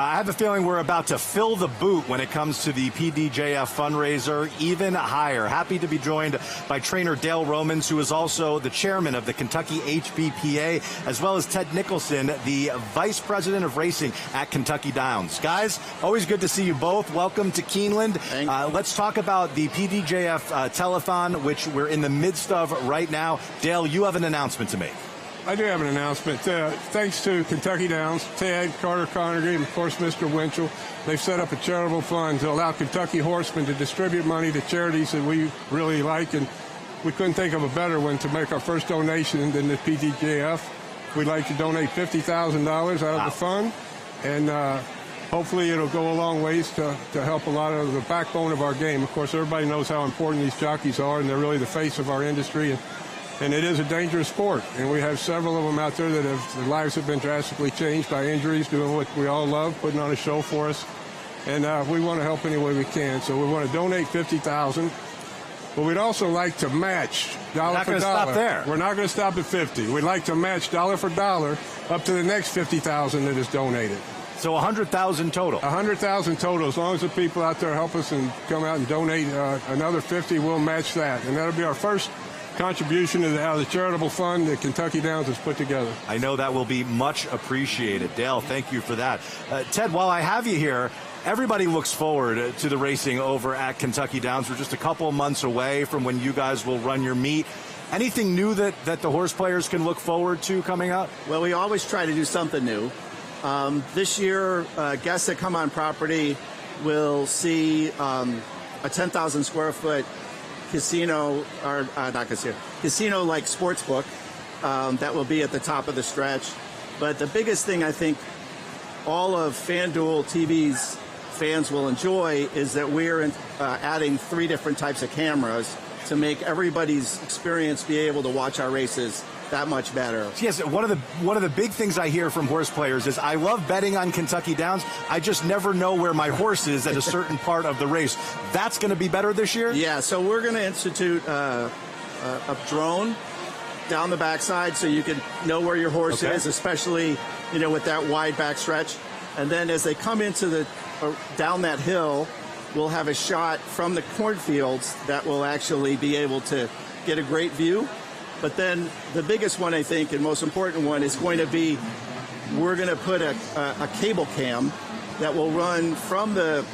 I have a feeling we're about to fill the boot when it comes to the PDJF fundraiser, even higher. Happy to be joined by trainer Dale Romans, who is also the chairman of the Kentucky HBPA, as well as Ted Nicholson, the vice president of racing at Kentucky Downs. Guys, always good to see you both. Welcome to Keeneland. Let's talk about the PDJF telethon, which we're in the midst of right now. Dale, you have an announcement to make. I do have an announcement. Thanks to Kentucky Downs, Ted, Carter Connerty, and of course Mr. Winchell, they've set up a charitable fund to allow Kentucky horsemen to distribute money to charities that we really like, and we couldn't think of a better one to make our first donation than the PDJF. We'd like to donate $50,000 out of the fund, and hopefully it'll go a long ways to help a lot of the backbone of our game. Of course, everybody knows how important these jockeys are, and they're really the face of our industry. And it is a dangerous sport, and we have several of them out there that their lives have been drastically changed by injuries, doing what we all love, putting on a show for us. And we want to help any way we can. So we want to donate $50,000, but we'd also like to match dollar for dollar. We're not going to stop there. We're not going to stop at 50. We'd like to match dollar for dollar up to the next $50,000 that is donated. So 100,000 total. 100,000 total. As long as the people out there help us and come out and donate another 50, we'll match that, and that'll be our first contribution to the charitable fund that Kentucky Downs has put together. I know that will be much appreciated. Dale, thank you for that. Ted, while I have you here, everybody looks forward to the racing over at Kentucky Downs. We're just a couple of months away from when you guys will run your meet. Anything new that the horse players can look forward to coming up? Well, we always try to do something new. This year, guests that come on property will see a 10,000 square foot casino, or not casino, casino-like sports book that will be at the top of the stretch. But the biggest thing I think all of FanDuel TV's fans will enjoy is that we're adding 3 different types of cameras to make everybody's experience be able to watch our races that much better. Yes, one of the big things I hear from horse players is I love betting on Kentucky Downs. I just never know where my horse is at a certain part of the race. That's going to be better this year? Yeah, so we're going to institute a drone down the backside so you can know where your horse is, especially with that wide back stretch. And then as they come into down that hill, we'll have a shot from the cornfields that will actually be able to get a great view. But then the biggest one, I think, and most important one is going to be we're going to put a cable cam that will run from the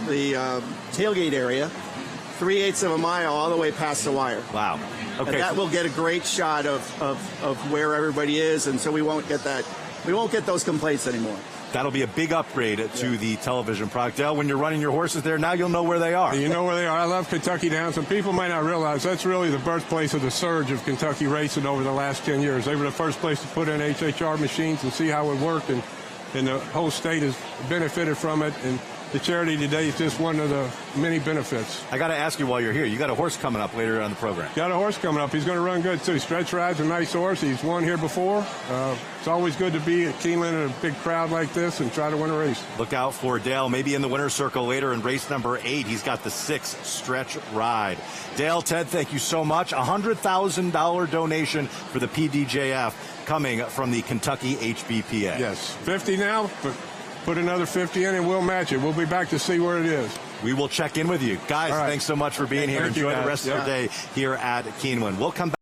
tailgate area 3/8 of a mile all the way past the wire. Wow. Okay. And that will get a great shot of where everybody is, and so we won't get those complaints anymore. That'll be a big upgrade to the television product. Dale, when you're running your horses there, now you'll know where they are. You know where they are. I love Kentucky Downs, and people might not realize that's really the birthplace of the surge of Kentucky racing over the last 10 years. They were the first place to put in HHR machines and see how it worked, and the whole state has benefited from it. And the charity today is just one of the many benefits. I got to ask you while you're here, you got a horse coming up later on the program. Got a horse coming up. He's going to run good, too. Stretch Ride's a nice horse. He's won here before. It's always good to be at Keeneland in a big crowd like this and try to win a race. Look out for Dale, maybe in the winner's circle later in race number 8. He's got the 6 Stretch Ride. Dale, Ted, thank you so much. $100,000 donation for the PDJF coming from the Kentucky HBPA. Yes, 50 now, but put another 50 in and we'll match it. We'll be back to see where it is. We will check in with you. Guys, thanks so much for being here. Enjoy the rest of your day here at Keeneland. We'll come back.